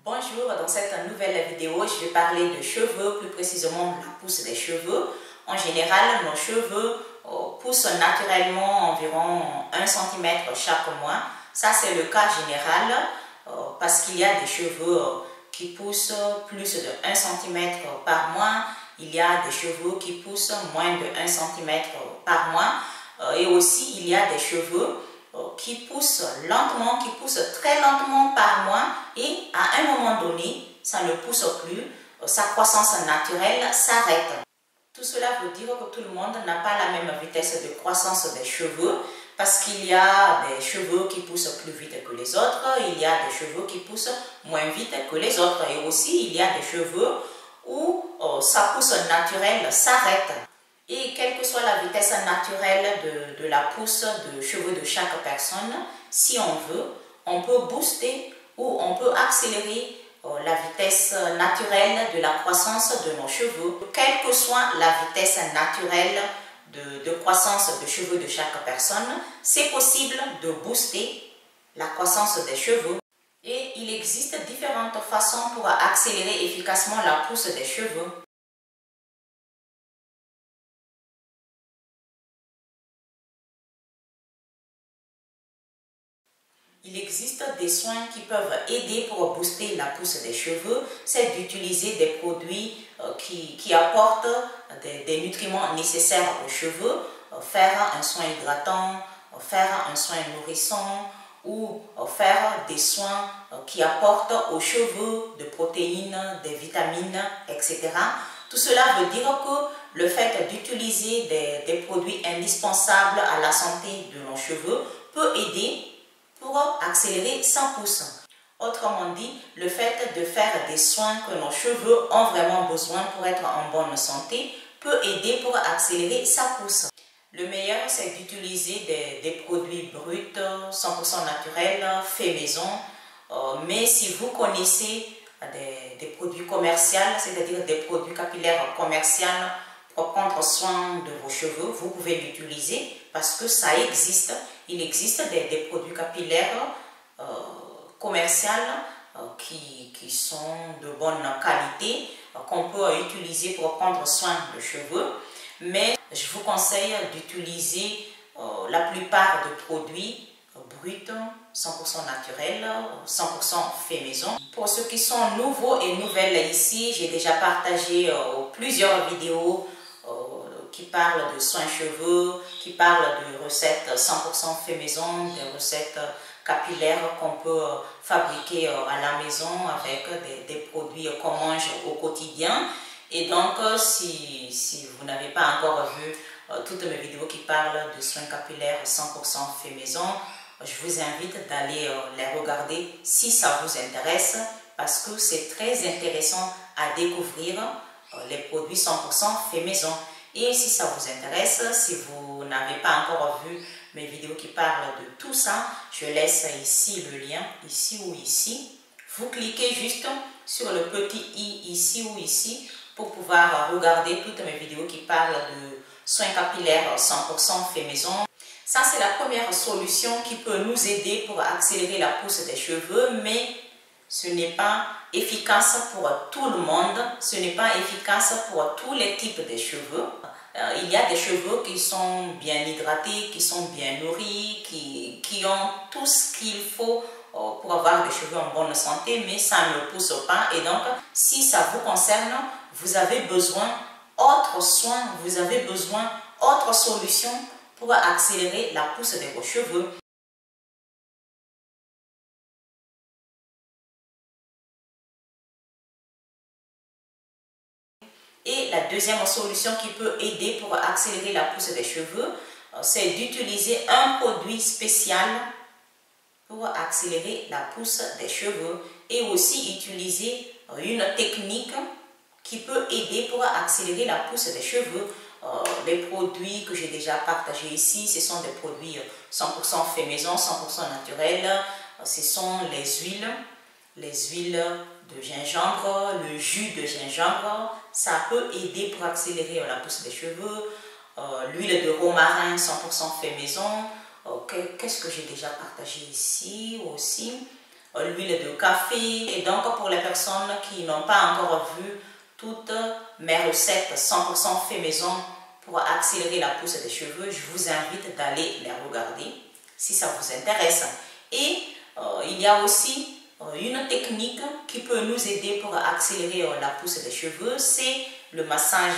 Bonjour, dans cette nouvelle vidéo, je vais parler de cheveux, plus précisément la pousse des cheveux. En général, nos cheveux poussent naturellement environ 1 cm chaque mois. Ça, c'est le cas général parce qu'il y a des cheveux qui poussent plus de 1 cm par mois. Il y a des cheveux qui poussent moins de 1 cm par mois. Et aussi, il y a des cheveux qui poussent lentement, qui poussent très lentement par mois et à un moment donné, ça ne pousse plus, sa croissance naturelle s'arrête. Tout cela veut dire que tout le monde n'a pas la même vitesse de croissance des cheveux parce qu'il y a des cheveux qui poussent plus vite que les autres, il y a des cheveux qui poussent moins vite que les autres et aussi il y a des cheveux où sa pousse naturelle s'arrête. Et quelle que soit la vitesse naturelle de la pousse de cheveux de chaque personne, si on veut, on peut booster ou on peut accélérer la vitesse naturelle de la croissance de nos cheveux. Quelle que soit la vitesse naturelle de croissance de cheveux de chaque personne, c'est possible de booster la croissance des cheveux. Et il existe différentes façons pour accélérer efficacement la pousse des cheveux. Il existe des soins qui peuvent aider pour booster la pousse des cheveux. C'est d'utiliser des produits qui apportent des nutriments nécessaires aux cheveux, faire un soin hydratant, faire un soin nourrissant ou faire des soins qui apportent aux cheveux des protéines, des vitamines, etc. Tout cela veut dire que le fait d'utiliser des produits indispensables à la santé de nos cheveux peut aider pour accélérer sa pousse. Autrement dit, le fait de faire des soins que nos cheveux ont vraiment besoin pour être en bonne santé peut aider pour accélérer sa pousse. Le meilleur, c'est d'utiliser des produits bruts, 100% naturels, faits maison. Mais si vous connaissez des produits commerciaux, c'est-à-dire des produits capillaires commerciaux pour prendre soin de vos cheveux, vous pouvez l'utiliser parce que ça existe. Il existe des produits capillaires commerciaux qui sont de bonne qualité, qu'on peut utiliser pour prendre soin de cheveux. Mais je vous conseille d'utiliser la plupart des produits bruts, 100% naturels, 100% faits maison. Pour ceux qui sont nouveaux et nouvelles ici, j'ai déjà partagé plusieurs vidéos qui parlent de soins cheveux, qui parlent de recettes 100% fait maison, des recettes capillaires qu'on peut fabriquer à la maison avec des produits qu'on mange au quotidien. Et donc, si vous n'avez pas encore vu toutes mes vidéos qui parlent de soins capillaires 100% fait maison, je vous invite d'aller les regarder si ça vous intéresse parce que c'est très intéressant à découvrir les produits 100% fait maison. Et si ça vous intéresse, si vous n'avez pas encore vu mes vidéos qui parlent de tout ça, je laisse ici le lien, ici ou ici. Vous cliquez juste sur le petit i ici ou ici pour pouvoir regarder toutes mes vidéos qui parlent de soins capillaires 100% fait maison. Ça, c'est la première solution qui peut nous aider pour accélérer la pousse des cheveux, mais ce n'est pas efficace pour tout le monde, ce n'est pas efficace pour tous les types de cheveux. Il y a des cheveux qui sont bien hydratés, qui sont bien nourris, qui ont tout ce qu'il faut pour avoir des cheveux en bonne santé, mais ça ne pousse pas. Et donc, si ça vous concerne, vous avez besoin d'autres soins, vous avez besoin d'autres solutions pour accélérer la pousse de vos cheveux. Et la deuxième solution qui peut aider pour accélérer la pousse des cheveux, c'est d'utiliser un produit spécial pour accélérer la pousse des cheveux et aussi utiliser une technique qui peut aider pour accélérer la pousse des cheveux. Les produits que j'ai déjà partagés ici, ce sont des produits 100% fait maison, 100% naturels. Ce sont les huiles de gingembre, le jus de gingembre, ça peut aider pour accélérer la pousse des cheveux. L'huile de romarin 100% fait maison. Qu'est-ce que j'ai déjà partagé ici aussi? l'huile de café. Et donc pour les personnes qui n'ont pas encore vu toutes mes recettes 100% fait maison pour accélérer la pousse des cheveux, je vous invite d'aller les regarder si ça vous intéresse. Et il y a aussi une technique qui peut nous aider pour accélérer la pousse des cheveux, c'est le massage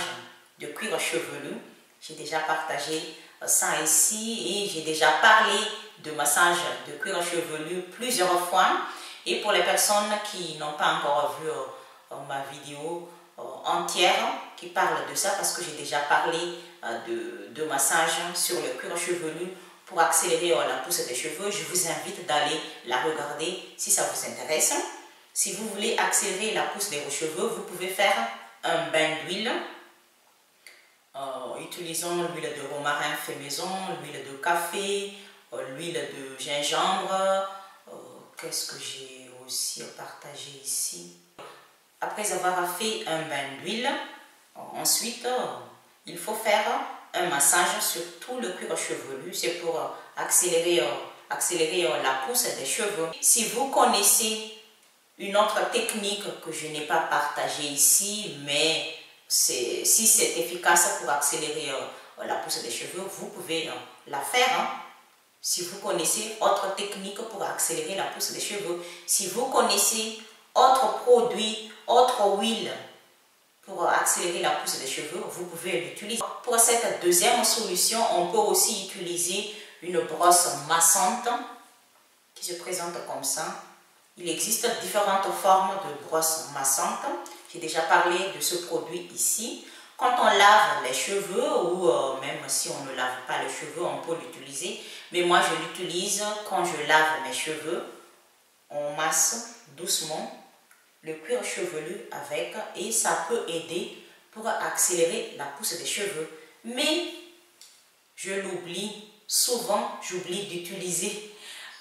de cuir chevelu. J'ai déjà partagé ça ici et j'ai déjà parlé de massage de cuir chevelu plusieurs fois. Et pour les personnes qui n'ont pas encore vu ma vidéo entière qui parle de ça, parce que j'ai déjà parlé de massage sur le cuir chevelu pour accélérer la pousse des cheveux, je vous invite d'aller la regarder si ça vous intéresse. Si vous voulez accélérer la pousse de vos cheveux, vous pouvez faire un bain d'huile. Utilisons l'huile de romarin fait maison, l'huile de café, l'huile de gingembre. Qu'est-ce que j'ai aussi partagé ici? Après avoir fait un bain d'huile, ensuite, il faut faire un massage sur tout le cuir chevelu. C'est pour accélérer la pousse des cheveux. Si vous connaissez une autre technique que je n'ai pas partagée ici, mais si c'est efficace pour accélérer la pousse des cheveux, vous pouvez la faire. Si vous connaissez autre technique pour accélérer la pousse des cheveux, si vous connaissez autre produit, autre huile pour accélérer la pousse des cheveux, vous pouvez l'utiliser. Pour cette deuxième solution, on peut aussi utiliser une brosse massante qui se présente comme ça. Il existe différentes formes de brosses massantes. J'ai déjà parlé de ce produit ici. Quand on lave les cheveux, ou même si on ne lave pas les cheveux, on peut l'utiliser. Mais moi, je l'utilise quand je lave mes cheveux. On masse doucement le cuir chevelu avec et ça peut aider pour accélérer la pousse des cheveux. Mais je l'oublie souvent, j'oublie d'utiliser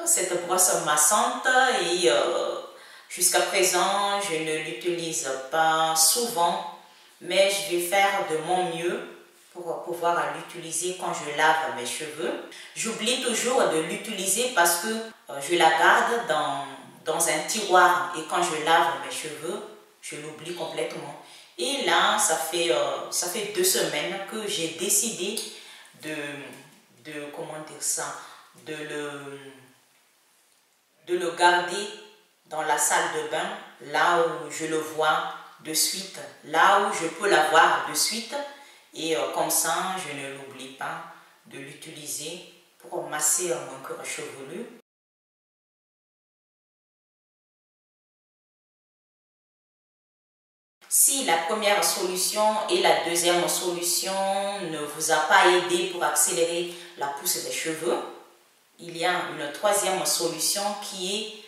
cette brosse massante et jusqu'à présent je ne l'utilise pas souvent, mais je vais faire de mon mieux pour pouvoir l'utiliser quand je lave mes cheveux. J'oublie toujours de l'utiliser parce que je la garde dans un tiroir et quand je lave mes cheveux, je l'oublie complètement. Et là, ça fait 2 semaines que j'ai décidé comment dire ça, de le garder dans la salle de bain, là où je le vois de suite, là où je peux l'avoir de suite. Et comme ça, je ne l'oublie pas de l'utiliser pour masser mon cuir chevelu. Si la première solution et la deuxième solution ne vous a pas aidé pour accélérer la pousse des cheveux, il y a une troisième solution qui est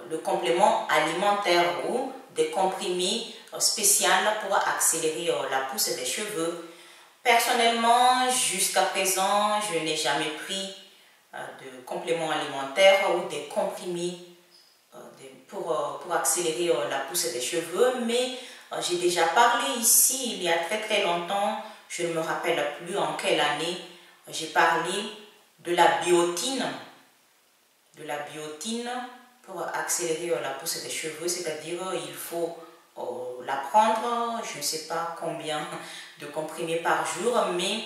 le complément alimentaire ou des comprimés spéciaux pour accélérer la pousse des cheveux. Personnellement, jusqu'à présent, je n'ai jamais pris de compléments alimentaires ou des comprimés pour accélérer la pousse des cheveux, mais j'ai déjà parlé ici il y a très longtemps, je ne me rappelle plus en quelle année, j'ai parlé de la biotine pour accélérer la pousse des cheveux, c'est-à-dire il faut la prendre, je ne sais pas combien de comprimés par jour, mais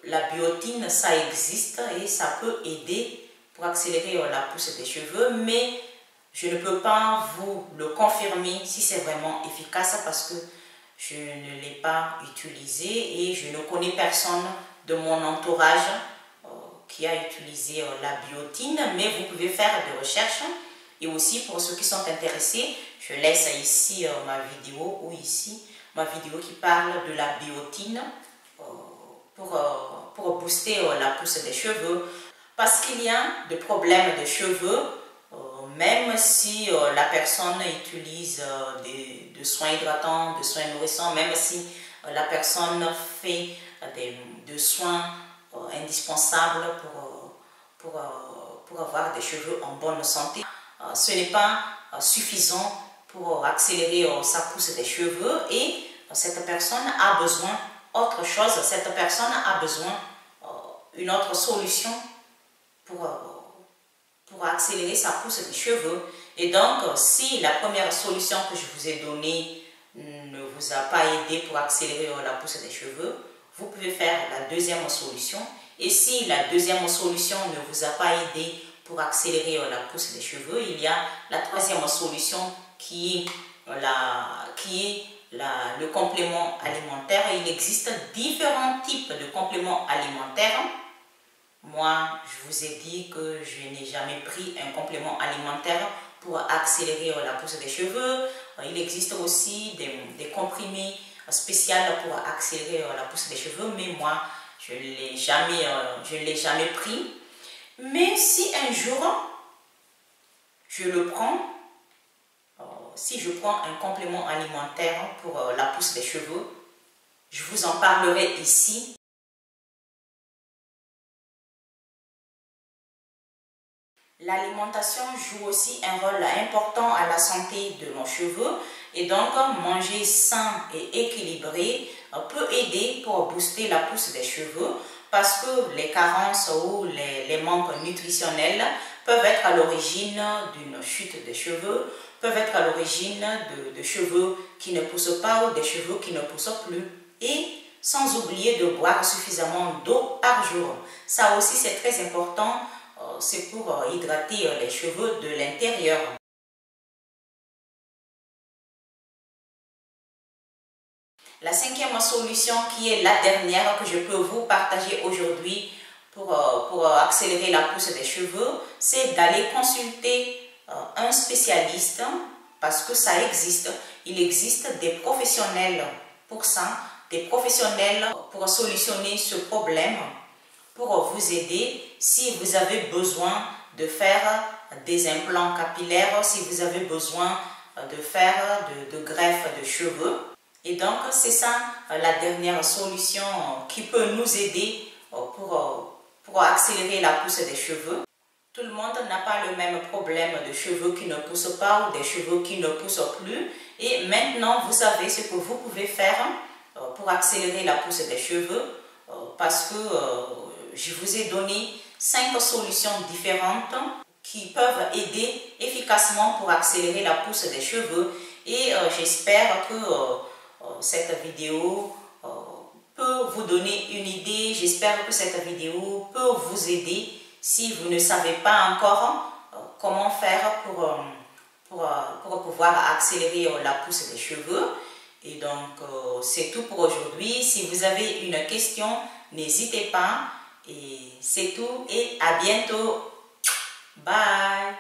la biotine, ça existe et ça peut aider pour accélérer la pousse des cheveux, mais je ne peux pas vous le confirmer si c'est vraiment efficace parce que je ne l'ai pas utilisé et je ne connais personne de mon entourage qui a utilisé la biotine, mais vous pouvez faire des recherches. Et aussi pour ceux qui sont intéressés, je laisse ici ma vidéo ou ici ma vidéo qui parle de la biotine pour booster la pousse des cheveux. Parce qu'il y a des problèmes de cheveux, même si la personne utilise des soins hydratants, des soins nourrissants, même si la personne fait des soins indispensables pour avoir des cheveux en bonne santé, ce n'est pas suffisant pour accélérer sa pousse des cheveux et cette personne a besoin d'autre chose, cette personne a besoin d'une autre solution pour accélérer sa pousse des cheveux. Et donc, si la première solution que je vous ai donnée ne vous a pas aidé pour accélérer la pousse des cheveux, vous pouvez faire la deuxième solution. Et si la deuxième solution ne vous a pas aidé pour accélérer la pousse des cheveux, il y a la troisième solution qui est le complément alimentaire. Il existe différents types de compléments alimentaires. Moi, je vous ai dit que je n'ai jamais pris un complément alimentaire pour accélérer la pousse des cheveux. Il existe aussi des comprimés spéciaux pour accélérer la pousse des cheveux, mais moi, je ne l'ai jamais pris. Mais si un jour, je le prends, si je prends un complément alimentaire pour la pousse des cheveux, je vous en parlerai ici. L'alimentation joue aussi un rôle important à la santé de nos cheveux et donc manger sain et équilibré peut aider pour booster la pousse des cheveux parce que les carences ou les manques nutritionnels peuvent être à l'origine d'une chute des cheveux, peuvent être à l'origine de cheveux qui ne poussent pas ou des cheveux qui ne poussent plus. Et sans oublier de boire suffisamment d'eau par jour. Ça aussi c'est très important, c'est pour hydrater les cheveux de l'intérieur. La cinquième solution qui est la dernière que je peux vous partager aujourd'hui pour accélérer la pousse des cheveux, c'est d'aller consulter un spécialiste parce que ça existe. Il existe des professionnels pour ça, des professionnels pour solutionner ce problème, pour vous aider si vous avez besoin de faire des implants capillaires, si vous avez besoin de faire de greffe de cheveux. Et donc, c'est ça la dernière solution qui peut nous aider pour accélérer la pousse des cheveux. Tout le monde n'a pas le même problème de cheveux qui ne poussent pas ou des cheveux qui ne poussent plus. Et maintenant, vous savez ce que vous pouvez faire pour accélérer la pousse des cheveux parce que je vous ai donné 5 solutions différentes qui peuvent aider efficacement pour accélérer la pousse des cheveux. Et j'espère que cette vidéo peut vous donner une idée. J'espère que cette vidéo peut vous aider si vous ne savez pas encore comment faire pour pouvoir accélérer la pousse des cheveux. Et donc, c'est tout pour aujourd'hui. Si vous avez une question, n'hésitez pas. Et c'est tout et à bientôt. Bye.